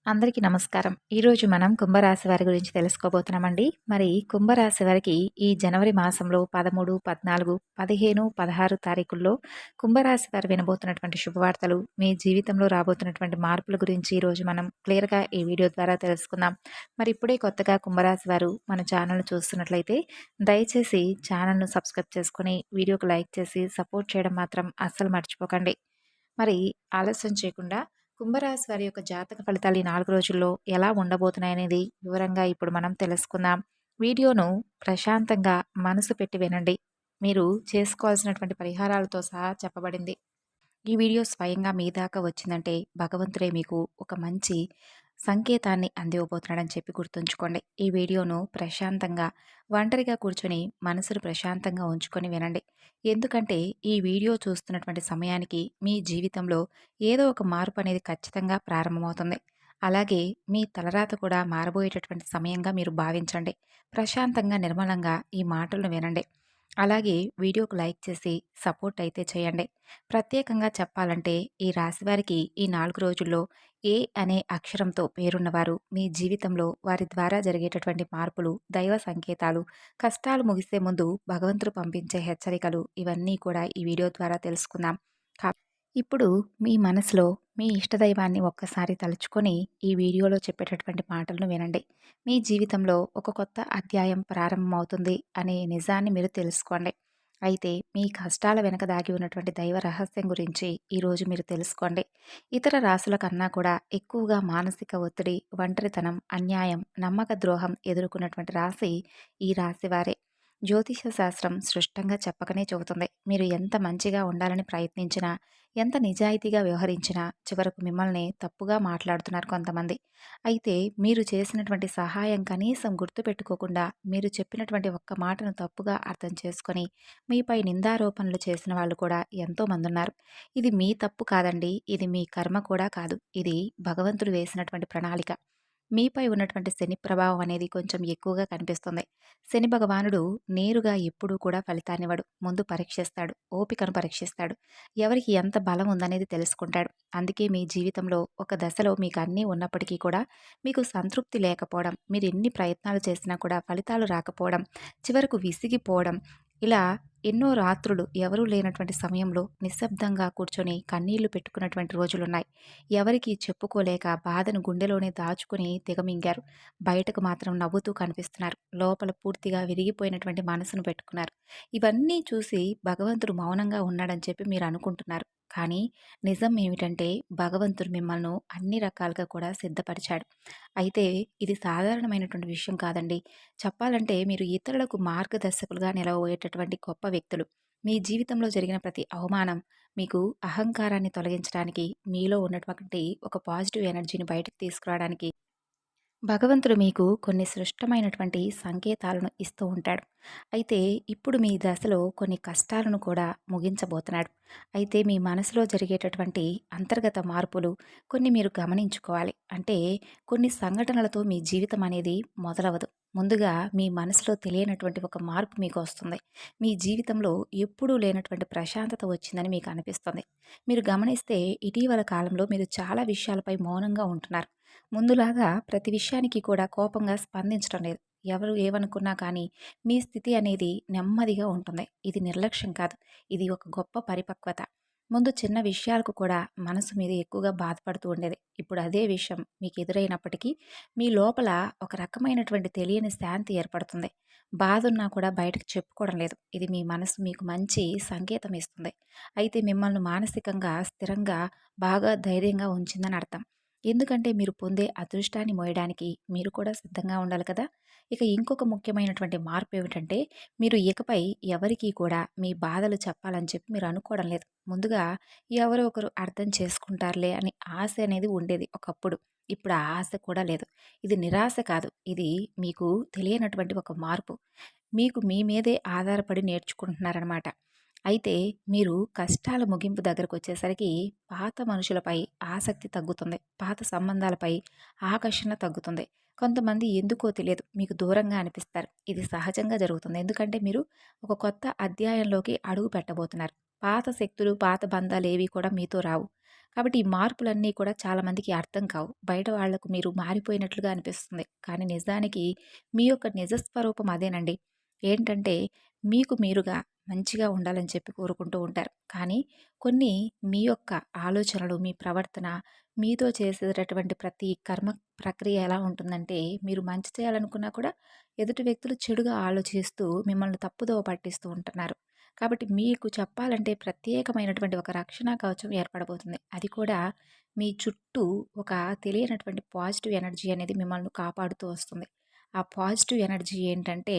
అందరికీ నమస్కారం. ఈరోజు మనం కుంభరాశి వారి గురించి తెలుసుకోబోతున్నామండి. మరి కుంభరాశి వారికి ఈ జనవరి మాసంలో 13, 14, 15, 16 తారీఖుల్లో కుంభరాశి వారు వినబోతున్నటువంటి శుభవార్తలు, మీ జీవితంలో రాబోతున్నటువంటి మార్పుల గురించి ఈరోజు మనం క్లియర్‌గా ఈ వీడియో ద్వారా తెలుసుకుందాం. మరి ఇప్పుడే కొత్తగా కుంభరాశి వారు మన ఛానల్‌ను చూస్తున్నట్లయితే దయచేసి ఛానల్‌ను సబ్స్క్రైబ్ చేసుకొని, వీడియోకి లైక్ చేసి సపోర్ట్ చేయడం మాత్రం అస్సలు మర్చిపోకండి. మరి ఆలస్యం చేయకుండా కుంభరాశి వారి యొక్క జాతక ఫలితాలు ఈ 4 రోజుల్లో ఎలా ఉండబోతున్నాయనేది వివరంగా ఇప్పుడు మనం తెలుసుకుందాం. వీడియోను ప్రశాంతంగా మనసు పెట్టి వినండి. మీరు చేసుకోవాల్సినటువంటి పరిహారాలతో సహా చెప్పబడింది. ఈ వీడియో స్వయంగా మీ దాకా వచ్చిందంటే భగవంతుడే మీకు ఒక మంచి సంకేతాన్ని అందివ్వబోతున్నాడని చెప్పి గుర్తుంచుకోండి. ఈ వీడియోను ప్రశాంతంగా ఒంటరిగా కూర్చొని మనసును ప్రశాంతంగా ఉంచుకొని వినండి. ఎందుకంటే ఈ వీడియో చూస్తున్నటువంటి సమయానికి మీ జీవితంలో ఏదో ఒక మార్పు అనేది ఖచ్చితంగా ప్రారంభమవుతుంది. అలాగే మీ తలరాత కూడా మారబోయేటటువంటి సమయంగా మీరు భావించండి. ప్రశాంతంగా నిర్మలంగా ఈ మాటలను వినండి. అలాగే వీడియోకు లైక్ చేసి సపోర్ట్ అయితే చేయండి. ప్రత్యేకంగా చెప్పాలంటే ఈ రాశివారికి ఈ 4 రోజుల్లో ఏ అనే అక్షరంతో పేరున్నవారు మీ జీవితంలో వారి ద్వారా జరిగేటటువంటి మార్పులు, దైవ సంకేతాలు, కష్టాలు ముగిసే ముందు భగవంతుడు పంపించే హెచ్చరికలు ఇవన్నీ కూడా ఈ వీడియో ద్వారా తెలుసుకుందాం. కా ఇప్పుడు మీ మనసులో మీ ఇష్టదైవాన్ని ఒక్కసారి తలుచుకొని ఈ వీడియోలో చెప్పేటటువంటి మాటలను వినండి. మీ జీవితంలో ఒక కొత్త అధ్యాయం ప్రారంభమవుతుంది అనే నిజాన్ని మీరు తెలుసుకోండి. అయితే మీ కష్టాల వెనక దాగి ఉన్నటువంటి దైవ రహస్యం గురించి ఈరోజు మీరు తెలుసుకోండి. ఇతర రాశుల కన్నా కూడా ఎక్కువగా మానసిక ఒత్తిడి, ఒంటరితనం, అన్యాయం, నమ్మక ద్రోహం ఎదుర్కొన్నటువంటి రాశి ఈ రాశి వారే. జ్యోతిష శాస్త్రం స్పష్టంగా చెప్పకనే చెబుతుంది. మీరు ఎంత మంచిగా ఉండాలని ప్రయత్నించినా, ఎంత నిజాయితీగా వ్యవహరించినా చివరకు మిమ్మల్ని తప్పుగా మాట్లాడుతున్నారు కొంతమంది. అయితే మీరు చేసినటువంటి సహాయం కనీసం గుర్తుపెట్టుకోకుండా, మీరు చెప్పినటువంటి ఒక్క మాటను తప్పుగా అర్థం చేసుకొని, మీపై నిందారోపణలు చేసిన వాళ్ళు కూడా ఎంతోమందున్నారు. ఇది మీ తప్పు కాదండి. ఇది మీ కర్మ కూడా కాదు. ఇది భగవంతుడు వేసినటువంటి ప్రణాళిక. మీపై ఉన్నటువంటి శని ప్రభావం అనేది కొంచెం ఎక్కువగా కనిపిస్తుంది. శని భగవానుడు నేరుగా ఎప్పుడూ కూడా ఫలితాన్నివ్వడు. ముందు పరీక్షిస్తాడు. ఓపికను పరీక్షిస్తాడు. ఎవరికి ఎంత బలం ఉందనేది తెలుసుకుంటాడు. అందుకే మీ జీవితంలో ఒక దశలో మీకు అన్నీ ఉన్నప్పటికీ కూడా మీకు సంతృప్తి లేకపోవడం, మీరు ఎన్ని ప్రయత్నాలు చేసినా కూడా ఫలితాలు రాకపోవడం, చివరకు విసిగిపోవడం, ఇలా ఎన్నో రాత్రులు ఎవరూ లేనటువంటి సమయంలో నిశ్శబ్దంగా కూర్చొని కన్నీళ్లు పెట్టుకున్నటువంటి రోజులున్నాయి. ఎవరికీ చెప్పుకోలేక బాధను గుండెలోనే దాచుకుని దిగమింగారు. బయటకు మాత్రం నవ్వుతూ కనిపిస్తున్నారు. లోపల పూర్తిగా విరిగిపోయినటువంటి మనసును పెట్టుకున్నారు. ఇవన్నీ చూసి భగవంతుడు మౌనంగా ఉన్నాడని చెప్పి మీరు అనుకుంటున్నారు. కానీ నిజం ఏమిటంటే భగవంతుడు మిమ్మల్ని అన్ని రకాలుగా కూడా సిద్ధపరిచాడు. అయితే ఇది సాధారణమైనటువంటి విషయం కాదండి. చెప్పాలంటే మీరు ఇతరులకు మార్గదర్శకులుగా నిలవబోయేటటువంటి గొప్ప వ్యక్తులు. మీ జీవితంలో జరిగిన ప్రతి అవమానం మీకు అహంకారాన్ని తొలగించడానికి, మీలో ఉన్నటువంటి ఒక పాజిటివ్ ఎనర్జీని బయటకు తీసుకురావడానికి భగవంతుడు మీకు కొన్ని సృష్టమైనటువంటి సంకేతాలను ఇస్తూ ఉంటాడు. అయితే ఇప్పుడు మీ దశలో కొన్ని కష్టాలను కూడా ముగించబోతున్నాడు. అయితే మీ మనసులో జరిగేటటువంటి అంతర్గత మార్పులు కొన్ని మీరు గమనించుకోవాలి. అంటే కొన్ని సంఘటనలతో మీ జీవితం అనేది మొదలవదు. ముందుగా మీ మనసులో తెలియనటువంటి ఒక మార్పు మీకు వస్తుంది. మీ జీవితంలో ఎప్పుడూ లేనటువంటి ప్రశాంతత వచ్చిందని మీకు అనిపిస్తుంది. మీరు గమనిస్తే ఇటీవల కాలంలో మీరు చాలా విషయాలపై మౌనంగా ఉంటున్నారు. ముందులాగా ప్రతి విషయానికి కూడా కోపంగా స్పందించడం లేదు. ఎవరు ఏమనుకున్నా కానీ మీ స్థితి అనేది నెమ్మదిగా ఉంటుంది. ఇది నిర్లక్ష్యం కాదు. ఇది ఒక గొప్ప పరిపక్వత. ముందు చిన్న విషయాలకు కూడా మనసు మీద ఎక్కువగా బాధపడుతూ ఉండేది. ఇప్పుడు అదే విషయం మీకు ఎదురైనప్పటికీ మీ లోపల ఒక రకమైనటువంటి తెలియని శాంతి ఏర్పడుతుంది. బాధ ఉన్నా కూడా బయటకు చెప్పుకోవడం లేదు. ఇది మీ మనసు మీకు మంచి సంకేతం ఇస్తుంది. అయితే మిమ్మల్ని మానసికంగా స్థిరంగా బాగా ధైర్యంగా ఉంచిందని అర్థం. ఎందుకంటే మీరు పొందే అదృష్టాన్ని మోయడానికి మీరు కూడా సిద్ధంగా ఉండాలి కదా. ఇక ఇంకొక ముఖ్యమైనటువంటి మార్పు ఏమిటంటే మీరు ఇకపై ఎవరికీ కూడా మీ బాధలు చెప్పాలని చెప్పి మీరు అనుకోవడం లేదు. ముందుగా ఎవరో ఒకరు అర్థం చేసుకుంటారులే అని ఆశ అనేది ఉండేది ఒకప్పుడు. ఇప్పుడు ఆ ఆశ కూడా లేదు. ఇది నిరాశ కాదు. ఇది మీకు తెలియనటువంటి ఒక మార్పు. మీకు మీ మీదే ఆధారపడి నేర్చుకుంటున్నారనమాట. అయితే మీరు కష్టాల ముగింపు దగ్గరకొచ్చేసరికి పాత మనుషులపై ఆసక్తి తగ్గుతుంది. పాత సంబంధాలపై ఆకర్షణ తగ్గుతుంది. కొంతమంది ఎందుకో తెలియదు మీకు దూరంగా అనిపిస్తారు. ఇది సహజంగా జరుగుతుంది. ఎందుకంటే మీరు ఒక కొత్త అధ్యాయంలోకి అడుగు పెట్టబోతున్నారు. పాత శక్తులు, పాత బంధాలేవి కూడా మీతో రావు. కాబట్టి ఈ మార్పులన్నీ కూడా చాలామందికి అర్థం కావు. బయట వాళ్ళకు మీరు మారిపోయినట్లుగా అనిపిస్తుంది. కానీ నిజానికి మీ యొక్క నిజ స్వరూపం అదేనండి. ఏంటంటే మీకు మీరుగా మంచిగా ఉండాలని చెప్పి కోరుకుంటూ ఉంటారు. కానీ కొన్ని మీ యొక్క ఆలోచనలు, మీ ప్రవర్తన, మీతో చేసేటటువంటి ప్రతి కర్మ ప్రక్రియ ఎలా ఉంటుందంటే మీరు మంచి చేయాలనుకున్నా కూడా ఎదుటి వ్యక్తులు చెడుగా ఆలోచిస్తూ మిమ్మల్ని తప్పుదోవ పట్టిస్తూ ఉంటున్నారు. కాబట్టి మీకు చెప్పాలంటే ప్రత్యేకమైనటువంటి ఒక రక్షణ కవచం ఏర్పడబోతుంది. అది కూడా మీ చుట్టూ ఒక తెలియనటువంటి పాజిటివ్ ఎనర్జీ అనేది మిమ్మల్ని కాపాడుతూ వస్తుంది. ఆ పాజిటివ్ ఎనర్జీ ఏంటంటే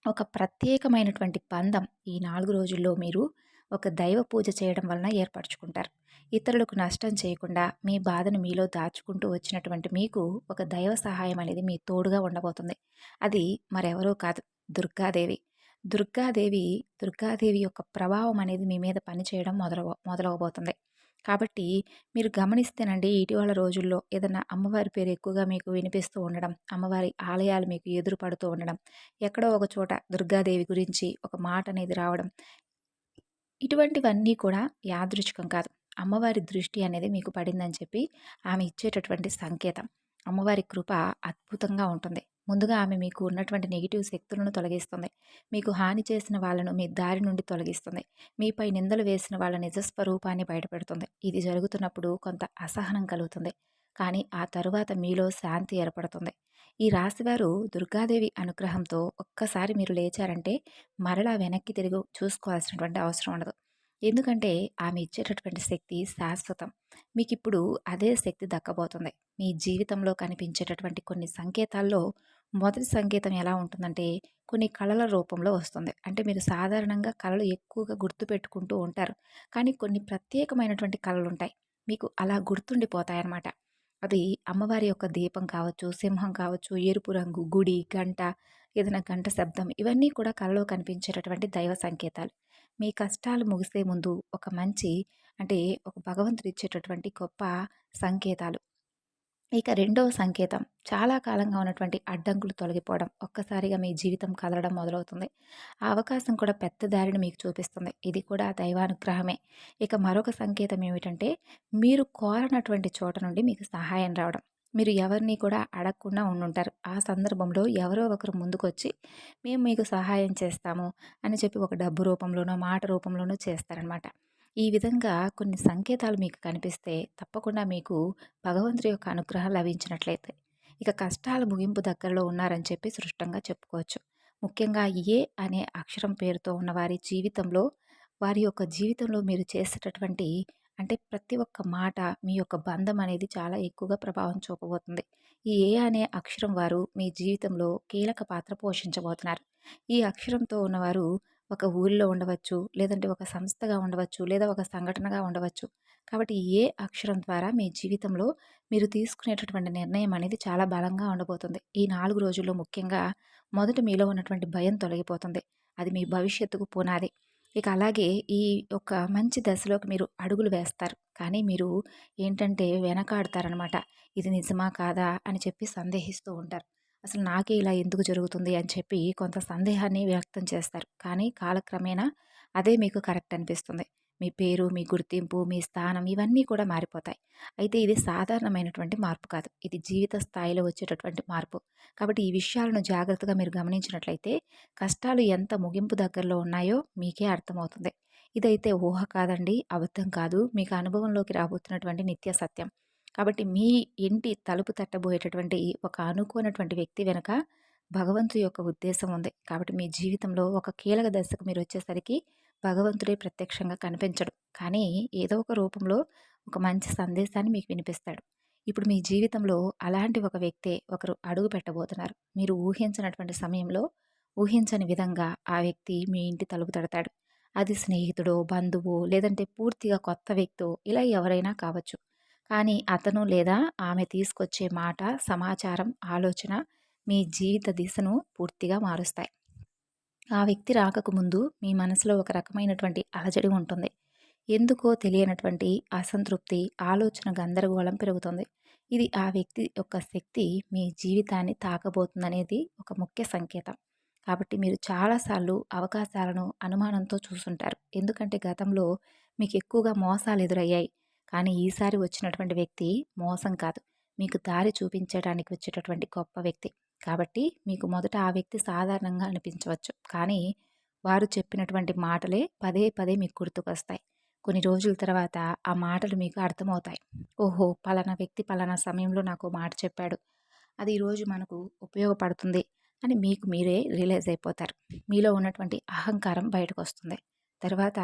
ఒక ప్రత్యేకమైనటువంటి బంధం ఈ 4 రోజుల్లో మీరు ఒక దైవ పూజ చేయడం వలన ఏర్పరచుకుంటారు. ఇతరులకు నష్టం చేయకుండా మీ బాధను మీలో దాచుకుంటూ వచ్చినటువంటి మీకు ఒక దైవ సహాయం అనేది మీ తోడుగా ఉండబోతుంది. అది మరెవరో కాదు, దుర్గాదేవి. దుర్గాదేవి దుర్గాదేవి యొక్క ప్రభావం అనేది మీ మీద పనిచేయడం మొదలవబోతుంది. కాబట్టి మీరు గమనిస్తేనండి ఇటీవల రోజుల్లో ఏదన్నా అమ్మవారి పేరు ఎక్కువగా మీకు వినిపిస్తూ ఉండడం, అమ్మవారి ఆలయాలు మీకు ఎదురు పడుతూ ఉండడం, ఎక్కడో ఒక చోట దుర్గాదేవి గురించి ఒక మాట అనేది రావడం, ఇటువంటివన్నీ కూడా యాదృచ్ఛికం కాదు. అమ్మవారి దృష్టి అనేది మీకు పడిందని చెప్పి ఆమె ఇచ్చేటటువంటి సంకేతం. అమ్మవారి కృప అద్భుతంగా ఉంటుంది. ముందుగా ఆమె మీకు ఉన్నటువంటి నెగిటివ్ శక్తులను తొలగిస్తుంది. మీకు హాని చేసిన వాళ్ళను మీ దారి నుండి తొలగిస్తుంది. మీపై నిందలు వేసిన వాళ్ళ నిజస్వరూపాన్ని బయటపెడుతుంది. ఇది జరుగుతున్నప్పుడు కొంత అసహనం కలుగుతుంది. కానీ ఆ తరువాత మీలో శాంతి ఏర్పడుతుంది. ఈ రాశివారు దుర్గాదేవి అనుగ్రహంతో ఒక్కసారి మీరు లేచారంటే మరలా వెనక్కి తిరిగి చూసుకోవాల్సినటువంటి అవసరం ఉండదు. ఎందుకంటే ఆమె ఇచ్చేటటువంటి శక్తి శాశ్వతం. మీకిప్పుడు అదే శక్తి దక్కబోతుంది. మీ జీవితంలో కనిపించేటటువంటి కొన్ని సంకేతాల్లో మొదటి సంకేతం ఎలా ఉంటుందంటే కొన్ని కళల రూపంలో వస్తుంది. అంటే మీరు సాధారణంగా కళలు ఎక్కువగా గుర్తుపెట్టుకుంటూ ఉంటారు. కానీ కొన్ని ప్రత్యేకమైనటువంటి కళలుంటాయి. మీకు అలా గుర్తుండిపోతాయన్నమాట. అవి అమ్మవారి యొక్క దీపం కావచ్చు, సింహం కావచ్చు, ఎరుపు రంగు, గుడి, గంట, ఏదైనా గంట శబ్దం ఇవన్నీ కూడా కలలో కనిపించేటటువంటి దైవ సంకేతాలు. మీ కష్టాలు ముగిసే ముందు ఒక మంచి అంటే ఒక భగవంతుడు ఇచ్చేటటువంటి గొప్ప సంకేతాలు. ఇక రెండవ సంకేతం చాలా కాలంగా ఉన్నటువంటి అడ్డంకులు తొలగిపోవడం. ఒక్కసారిగా మీ జీవితం కదలడం మొదలవుతుంది. ఆ అవకాశం కూడా పెద్ద దారిని మీకు చూపిస్తుంది. ఇది కూడా దైవానుగ్రహమే. ఇక మరొక సంకేతం ఏమిటంటే మీరు కోరనటువంటి చోట నుండి మీకు సహాయం రావడం. మీరు ఎవరిని కూడా అడగకుండా ఉండుంటారు. ఆ సందర్భంలో ఎవరో ఒకరు ముందుకొచ్చి మేము మీకు సహాయం చేస్తాము అని చెప్పి ఒక డబ్బు రూపంలోనో, మాట రూపంలోనో చేస్తారనమాట. ఈ విధంగా కొన్ని సంకేతాలు మీకు కనిపిస్తే తప్పకుండా మీకు భగవంతుడి యొక్క అనుగ్రహం లభించినట్లయితే ఇక కష్టాల ముగింపు దగ్గరలో ఉన్నారని చెప్పి స్పష్టంగా చెప్పుకోవచ్చు. ముఖ్యంగా ఏ అనే అక్షరం పేరుతో ఉన్న వారి జీవితంలో వారి యొక్క జీవితంలో మీరు చేసేటటువంటి అంటే ప్రతి ఒక్క మాట మీ యొక్క బంధం అనేది చాలా ఎక్కువగా ప్రభావం చూపబోతుంది. ఈ ఏ అనే అక్షరం వారు మీ జీవితంలో కీలక పాత్ర పోషించబోతున్నారు. ఈ అక్షరంతో ఉన్నవారు ఒక ఊరిలో ఉండవచ్చు, లేదంటే ఒక సంస్థగా ఉండవచ్చు, లేదా ఒక సంఘటనగా ఉండవచ్చు. కాబట్టి ఏ అక్షరం ద్వారా మీ జీవితంలో మీరు తీసుకునేటటువంటి నిర్ణయం అనేది చాలా బలంగా ఉండబోతుంది. ఈ 4 రోజుల్లో ముఖ్యంగా మొదట మీలో ఉన్నటువంటి భయం తొలగిపోతుంది. అది మీ భవిష్యత్తుకు పునాది. ఇక అలాగే ఈ యొక్క మంచి దశలోకి మీరు అడుగులు వేస్తారు. కానీ మీరు ఏంటంటే వెనకాడతారనమాట. ఇది నిజమా? కాదా? అని చెప్పి సందేహిస్తూ ఉంటారు. అసలు నాకే ఇలా ఎందుకు జరుగుతుంది అని చెప్పి కొంత సందేహాన్ని వ్యక్తం చేస్తారు. కానీ కాలక్రమేణా అదే మీకు కరెక్ట్ అనిపిస్తుంది. మీ పేరు, మీ గుర్తింపు, మీ స్థానం ఇవన్నీ కూడా మారిపోతాయి. అయితే ఇది సాధారణమైనటువంటి మార్పు కాదు. ఇది జీవిత స్థాయిలో వచ్చేటటువంటి మార్పు. కాబట్టి ఈ విషయాలను జాగ్రత్తగా మీరు గమనించినట్లయితే కష్టాలు ఎంత ముగింపు దగ్గరలో ఉన్నాయో మీకే అర్థమవుతుంది. ఇదైతే ఊహ కాదండి, అబద్ధం కాదు. మీకు అనుభవంలోకి రాబోతున్నటువంటి నిత్య సత్యం. కాబట్టి మీ ఇంటి తలుపు తట్టబోయేటటువంటి ఒక అనుకోనటువంటి వ్యక్తి వెనుక భగవంతుడి యొక్క ఉద్దేశం ఉంది. కాబట్టి మీ జీవితంలో ఒక కీలక దశకు మీరు వచ్చేసరికి భగవంతుడే ప్రత్యక్షంగా కనిపించడు. కానీ ఏదో ఒక రూపంలో ఒక మంచి సందేశాన్ని మీకు వినిపిస్తాడు. ఇప్పుడు మీ జీవితంలో అలాంటి ఒక వ్యక్తే ఒకరు అడుగు పెట్టబోతున్నారు. మీరు ఊహించినటువంటి సమయంలో ఊహించని విధంగా ఆ వ్యక్తి మీ ఇంటి తలుపు తడతాడు. అది స్నేహితుడో, బంధువో, లేదంటే పూర్తిగా కొత్త వ్యక్తో ఇలా ఎవరైనా కావచ్చు. కానీ అతను లేదా ఆమె తీసుకొచ్చే మాట, సమాచారం, ఆలోచన మీ జీవిత దిశను పూర్తిగా మారుస్తాయి. ఆ వ్యక్తి రాకకు ముందు మీ మనసులో ఒక రకమైనటువంటి అలజడి ఉంటుంది. ఎందుకో తెలియనటువంటి అసంతృప్తి, ఆలోచన గందరగోళం పెరుగుతుంది. ఇది ఆ వ్యక్తి యొక్క శక్తి మీ జీవితాన్ని తాకబోతుందనేది ఒక ముఖ్య సంకేతం. కాబట్టి మీరు చాలాసార్లు అవకాశాలను అనుమానంతో చూసుంటారు. ఎందుకంటే గతంలో మీకు ఎక్కువగా మోసాలు ఎదురయ్యాయి. కానీ ఈసారి వచ్చినటువంటి వ్యక్తి మోసం కాదు. మీకు దారి చూపించడానికి వచ్చేటటువంటి గొప్ప వ్యక్తి. కాబట్టి మీకు మొదట ఆ వ్యక్తి సాధారణంగా అనిపించవచ్చు. కానీ వారు చెప్పినటువంటి మాటలే పదే పదే మీకు గుర్తుకొస్తాయి. కొన్ని రోజుల తర్వాత ఆ మాటలు మీకు అర్థమవుతాయి. ఓహో! పలానా వ్యక్తి పలానా సమయంలో నాకు మాట చెప్పాడు. అది ఈరోజు మనకు ఉపయోగపడుతుంది అని మీకు మీరే రియలైజ్ అయిపోతారు. మీలో ఉన్నటువంటి అహంకారం బయటకొస్తుంది. తర్వాత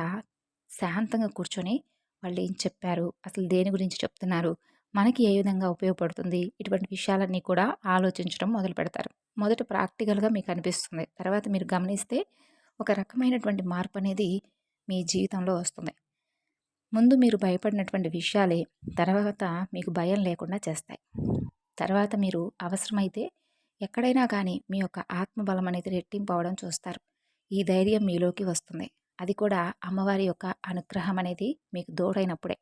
శాంతంగా కూర్చొని వాళ్ళేం చెప్పారు? అసలు దేని గురించి చెప్తున్నారు? మనకి ఏ విధంగా ఉపయోగపడుతుంది? ఇటువంటి విషయాలన్నీ కూడా ఆలోచించడం మొదలుపెడతారు. మొదట ప్రాక్టికల్‌గా మీకనిపిస్తుంది. తర్వాత మీరు గమనిస్తే ఒక రకమైనటువంటి మార్పనేది మీ జీవితంలో వస్తుంది. ముందు మీరు భయపడినటువంటి విషయాలే తర్వాత మీకు భయం లేకుండా చేస్తాయి. తర్వాత మీరు అవసరమైతే ఎక్కడైనా కానీ మీ యొక్క ఆత్మబలం అనేది రెట్టింపు అవ్వడం చూస్తారు. ఈ ధైర్యం మీలోకి వస్తుంది. అది కూడా అమ్మవారి యొక్క అనుగ్రహం అనేది మీకు తోడైనప్పుడే.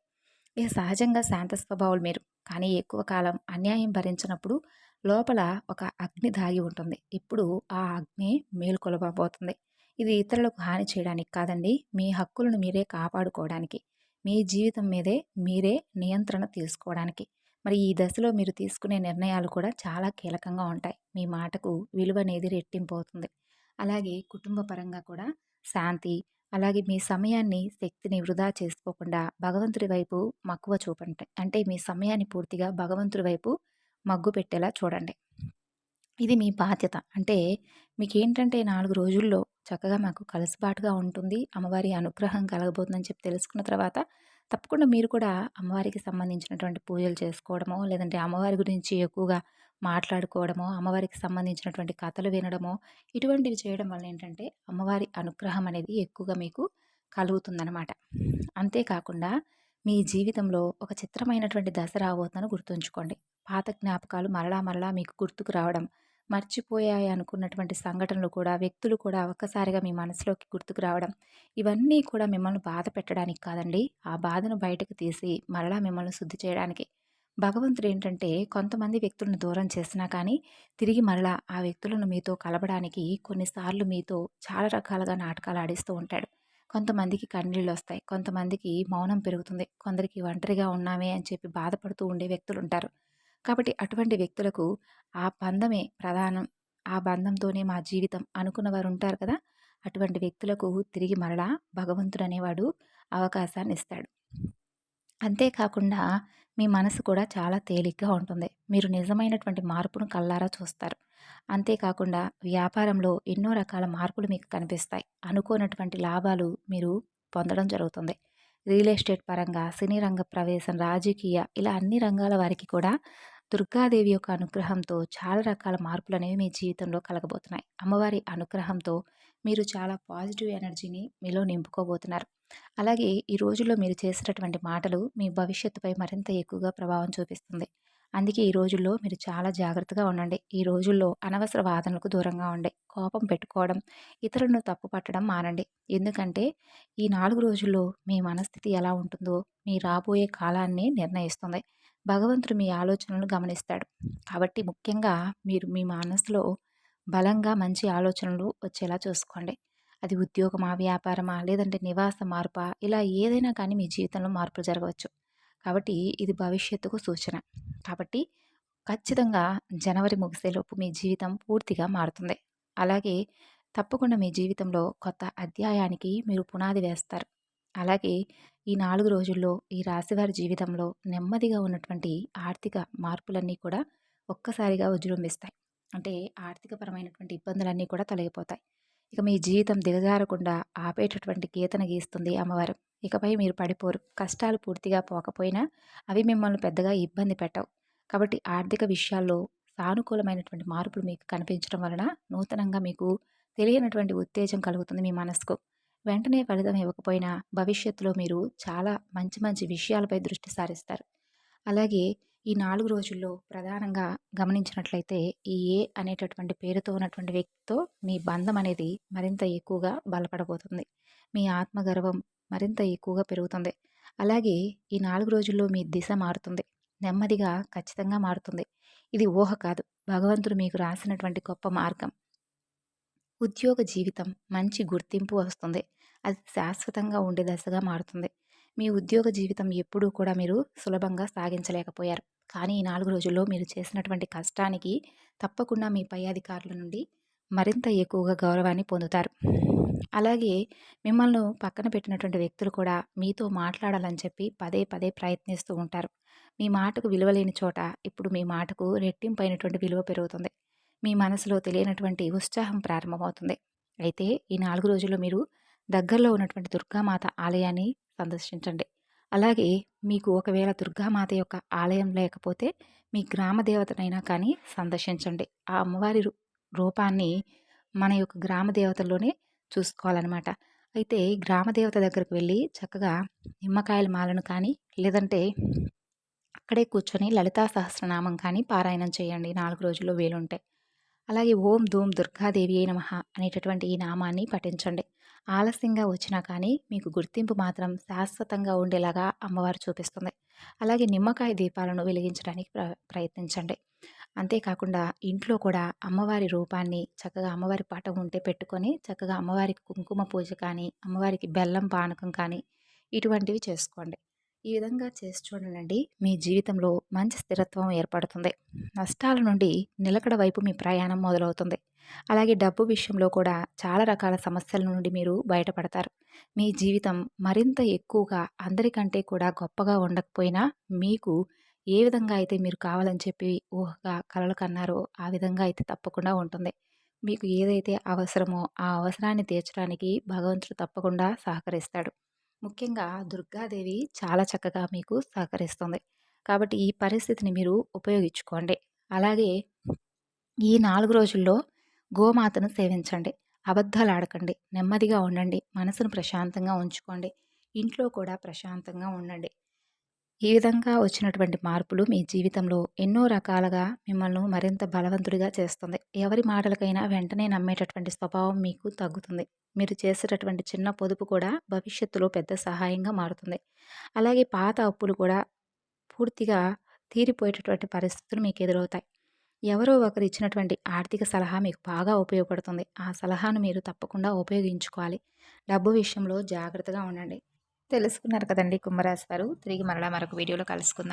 ఇక సహజంగా శాంత స్వభావులు మీరు. కానీ ఎక్కువ కాలం అన్యాయం భరించినప్పుడు లోపల ఒక అగ్ని దాగి ఉంటుంది. ఇప్పుడు ఆ అగ్ని మేల్కొలవబోతుంది. ఇది ఇతరులకు హాని చేయడానికి కాదండి. మీ హక్కులను మీరే కాపాడుకోవడానికి. మీ జీవితం మీదే మీరే నియంత్రణ తీసుకోవడానికి. మరి ఈ దశలో మీరు తీసుకునే నిర్ణయాలు కూడా చాలా కీలకంగా ఉంటాయి. మీ మాటకు విలువ అనేది రెట్టింపు అవుతుంది. అలాగే కుటుంబ పరంగా కూడా శాంతి, అలాగే మీ సమయాన్ని, శక్తిని వృధా చేసుకోకుండా భగవంతుడి వైపు మక్కువ చూపండి. అంటే మీ సమయాన్ని పూర్తిగా భగవంతుడి వైపు మగ్గు పెట్టేలా చూడండి. ఇది మీ బాధ్యత. అంటే మీకేంటంటే 4 రోజుల్లో చక్కగా మాకు కలుసుబాటుగా ఉంటుంది. అమ్మవారి అనుగ్రహం కలగబోతుందని చెప్పి తెలుసుకున్న తర్వాత తప్పకుండా మీరు కూడా అమ్మవారికి సంబంధించినటువంటి పూజలు చేసుకోవడమో, లేదంటే అమ్మవారి గురించి ఎక్కువగా మాట్లాడుకోవడమో, అమ్మవారికి సంబంధించినటువంటి కథలు వినడమో, ఇటువంటివి చేయడం వల్ల ఏంటంటే అమ్మవారి అనుగ్రహం అనేది ఎక్కువగా మీకు కలుగుతుందనమాట. అంతేకాకుండా మీ జీవితంలో ఒక చిత్రమైనటువంటి దశ రాబోతుందని గుర్తుంచుకోండి. పాత జ్ఞాపకాలు మరలా మరలా మీకు గుర్తుకు రావడం, మర్చిపోయాయి అనుకున్నటువంటి సంఘటనలు కూడా, వ్యక్తులు కూడా ఒక్కసారిగా మీ మనసులోకి గుర్తుకు రావడం, ఇవన్నీ కూడా మిమ్మల్ని బాధ పెట్టడానికి కాదండి. ఆ బాధను బయటకు తీసి మరలా మిమ్మల్ని శుద్ధి చేయడానికి. భగవంతుడు ఏంటంటే కొంతమంది వ్యక్తులను దూరం చేసినా కానీ తిరిగి మరలా ఆ వ్యక్తులను మీతో కలపడానికి కొన్నిసార్లు మీతో చాలా రకాలుగా నాటకాలు ఆడిస్తూ ఉంటాడు. కొంతమందికి కన్నీళ్ళొస్తాయి. కొంతమందికి మౌనం పెరుగుతుంది. కొందరికి ఒంటరిగా ఉన్నామే అని చెప్పి బాధపడుతూ ఉండే వ్యక్తులుంటారు. కాబట్టి అటువంటి వ్యక్తులకు ఆ బంధమే ప్రధానం. ఆ బంధంతోనే మా జీవితం అనుకున్న వారుంటారు కదా! అటువంటి వ్యక్తులకు తిరిగి మరలా భగవంతుడనేవాడు అవకాశాన్నిస్తాడు. అంతేకాకుండా మీ మనసు కూడా చాలా తేలిగ్గా ఉంటుంది. మీరు నిజమైనటువంటి మార్పును కళ్ళారా చూస్తారు. అంతేకాకుండా వ్యాపారంలో ఎన్నో రకాల మార్పులు మీకు కనిపిస్తాయి. అనుకోనటువంటి లాభాలు మీరు పొందడం జరుగుతుంది. రియల్ ఎస్టేట్ పరంగా, సినీ రంగ ప్రవేశం, రాజకీయ ఇలా అన్ని రంగాల వారికి కూడా దుర్గాదేవి యొక్క అనుగ్రహంతో చాలా రకాల మార్పులనేవి మీ జీవితంలో కలగబోతున్నాయి. అమ్మవారి అనుగ్రహంతో మీరు చాలా పాజిటివ్ ఎనర్జీని మీలో నింపుకోబోతున్నారు. అలాగే ఈ రోజుల్లో మీరు చేసేటటువంటి మాటలు మీ భవిష్యత్తుపై మరింత ఎక్కువగా ప్రభావం చూపిస్తుంది. అందుకే ఈ రోజుల్లో మీరు చాలా జాగ్రత్తగా ఉండండి. ఈ రోజుల్లో అనవసర వాదనలకు దూరంగా ఉండి, కోపం పెట్టుకోవడం, ఇతరులను తప్పు పట్టడం మానండి. ఎందుకంటే ఈ 4 రోజుల్లో మీ మనస్థితి ఎలా ఉంటుందో మీ రాబోయే కాలాన్ని నిర్ణయిస్తుంది. భగవంతుడు మీ ఆలోచనలను గమనిస్తాడు. కాబట్టి ముఖ్యంగా మీరు మీ మనసులో బలంగా మంచి ఆలోచనలు వచ్చేలా చూసుకోండి. అది ఉద్యోగమా, వ్యాపారమా, లేదంటే నివాస మార్పా ఇలా ఏదైనా కానీ మీ జీవితంలో మార్పులు జరగవచ్చు. కాబట్టి ఇది భవిష్యత్తుకు సూచన. కాబట్టి ఖచ్చితంగా జనవరి ముగిసేలోపు మీ జీవితం పూర్తిగా మారుతుంది. అలాగే తప్పకుండా మీ జీవితంలో కొత్త అధ్యాయానికి మీరు పునాది వేస్తారు. అలాగే ఈ 4 రోజుల్లో ఈ రాశివారి జీవితంలో నెమ్మదిగా ఉన్నటువంటి ఆర్థిక మార్పులన్నీ కూడా ఒక్కసారిగా విజృంభిస్తాయి. అంటే ఆర్థికపరమైనటువంటి ఇబ్బందులన్నీ కూడా తొలగిపోతాయి. ఇక మీ జీవితం దిగజారకుండా ఆపేటటువంటి గీతను గీస్తుంది అమ్మవారు. ఇకపై మీరు పడిపోరు. కష్టాలు పూర్తిగా పోకపోయినా అవి మిమ్మల్ని పెద్దగా ఇబ్బంది పెట్టవు. కాబట్టి ఆర్థిక విషయాల్లో సానుకూలమైనటువంటి మార్పులు మీకు కనిపించడం వలన నూతనంగా మీకు తెలియనటువంటి ఉత్తేజం కలుగుతుంది మీ మనసుకు. వెంటనే ఫలితం ఇవ్వకపోయినా భవిష్యత్తులో మీరు చాలా మంచి మంచి విషయాలపై దృష్టి సారిస్తారు. అలాగే ఈ 4 రోజుల్లో ప్రధానంగా గమనించినట్లయితే ఈ ఏ అనేటటువంటి పేరుతో ఉన్నటువంటి వ్యక్తితో మీ బంధం అనేది మరింత ఎక్కువగా బలపడబోతుంది. మీ ఆత్మగర్వం మరింత ఎక్కువగా పెరుగుతుంది. అలాగే ఈ 4 రోజుల్లో మీ దిశ మారుతుంది. నెమ్మదిగా ఖచ్చితంగా మారుతుంది. ఇది ఊహ కాదు. భగవంతుడు మీకు రాసినటువంటి గొప్ప మార్గం. ఉద్యోగ జీవితం మంచి గుర్తింపు వస్తుంది. అది శాశ్వతంగా ఉండే దశగా మారుతుంది. మీ ఉద్యోగ జీవితం ఎప్పుడూ కూడా మీరు సులభంగా సాగించలేకపోయారు. కానీ ఈ 4 రోజుల్లో మీరు చేసినటువంటి కష్టానికి తప్పకుండా మీ పై అధికారుల నుండి మరింత ఎక్కువగా గౌరవాన్ని పొందుతారు. అలాగే మిమ్మల్ని పక్కన పెట్టినటువంటి వ్యక్తులు కూడా మీతో మాట్లాడాలని చెప్పి పదే పదే ప్రయత్నిస్తూ ఉంటారు. మీ మాటకు విలువ లేని చోట ఇప్పుడు మీ మాటకు రెట్టింపైనటువంటి విలువ పెరుగుతుంది. మీ మనసులో తెలియనటువంటి ఉత్సాహం ప్రారంభమవుతుంది. అయితే ఈ 4 రోజుల్లో మీరు దగ్గరలో ఉన్నటువంటి దుర్గామాత ఆలయాన్ని సందర్శించండి. అలాగే మీకు ఒకవేళ దుర్గామాత యొక్క ఆలయం లేకపోతే మీ గ్రామ దేవతనైనా కానీ సందర్శించండి. ఆ అమ్మవారి రూపాన్ని మన యొక్క గ్రామ దేవతల్లోనే చూసుకోవాలనమాట. అయితే గ్రామ దేవత దగ్గరికి వెళ్ళి చక్కగా నిమ్మకాయల మాలను కానీ లేదంటే అక్కడే కూర్చొని లలితా సహస్రనామం కానీ పారాయణం చేయండి 4 రోజుల్లో వీలుంటే. అలాగే ఓం ధూమ్ దుర్గాదేవియే నమః అనేటటువంటి ఈ నామాన్ని పఠించండి. ఆలస్యంగా వచ్చినా కానీ మీకు గుర్తింపు మాత్రం శాశ్వతంగా ఉండేలాగా అమ్మవారు చూపిస్తుంది. అలాగే నిమ్మకాయ దీపాలను వెలిగించడానికి ప్రయత్నించండి. అంతేకాకుండా ఇంట్లో కూడా అమ్మవారి రూపాన్ని చక్కగా అమ్మవారి పటం ఉంటే పెట్టుకొని చక్కగా అమ్మవారికి కుంకుమ పూజ కానీ, అమ్మవారికి బెల్లం పానకం కానీ ఇటువంటివి చేసుకోండి. ఈ విధంగా చేసి చూడండి. మీ జీవితంలో మంచి స్థిరత్వం ఏర్పడుతుంది. నష్టాల నుండి నిలకడ వైపు మీ ప్రయాణం మొదలవుతుంది. అలాగే డబ్బు విషయంలో కూడా చాలా రకాల సమస్యల నుండి మీరు బయటపడతారు. మీ జీవితం మరింత ఎక్కువగా అందరికంటే కూడా గొప్పగా ఉండకపోయినా మీకు ఏ విధంగా అయితే మీరు కావాలని చెప్పి ఊహగా కలలు కన్నారో ఆ విధంగా అయితే తప్పకుండా ఉంటుంది. మీకు ఏదైతే అవసరమో ఆ అవసరాన్ని తీర్చడానికి భగవంతుడు తప్పకుండా సహకరిస్తాడు. ముఖ్యంగా దుర్గాదేవి చాలా చక్కగా మీకు సహకరిస్తుంది. కాబట్టి ఈ పరిస్థితిని మీరు ఉపయోగించుకోండి. అలాగే ఈ 4 రోజుల్లో గోమాతను సేవించండి. అబద్ధాలు ఆడకండి. నెమ్మదిగా ఉండండి. మనసును ప్రశాంతంగా ఉంచుకోండి. ఇంట్లో కూడా ప్రశాంతంగా ఉండండి. ఈ విధంగా వచ్చినటువంటి మార్పులు మీ జీవితంలో ఎన్నో రకాలుగా మిమ్మల్ని మరింత బలవంతుడిగా చేస్తుంది. ఎవరి మాటలకైనా వెంటనే నమ్మేటటువంటి స్వభావం మీకు తగ్గుతుంది. మీరు చేసేటటువంటి చిన్న పొదుపు కూడా భవిష్యత్తులో పెద్ద సహాయంగా మారుతుంది. అలాగే పాత అప్పులు కూడా పూర్తిగా తీరిపోయేటటువంటి పరిస్థితులు మీకు ఎదురవుతాయి. ఎవరో ఒకరు ఇచ్చినటువంటి ఆర్థిక సలహా మీకు బాగా ఉపయోగపడుతుంది. ఆ సలహాను మీరు తప్పకుండా ఉపయోగించుకోవాలి. డబ్బు విషయంలో జాగ్రత్తగా ఉండండి. తెలుసుకున్నారు కదండి కుంభరాశి వారు. తిరిగి మరలా మరొక వీడియోలో కలుసుకుందాం.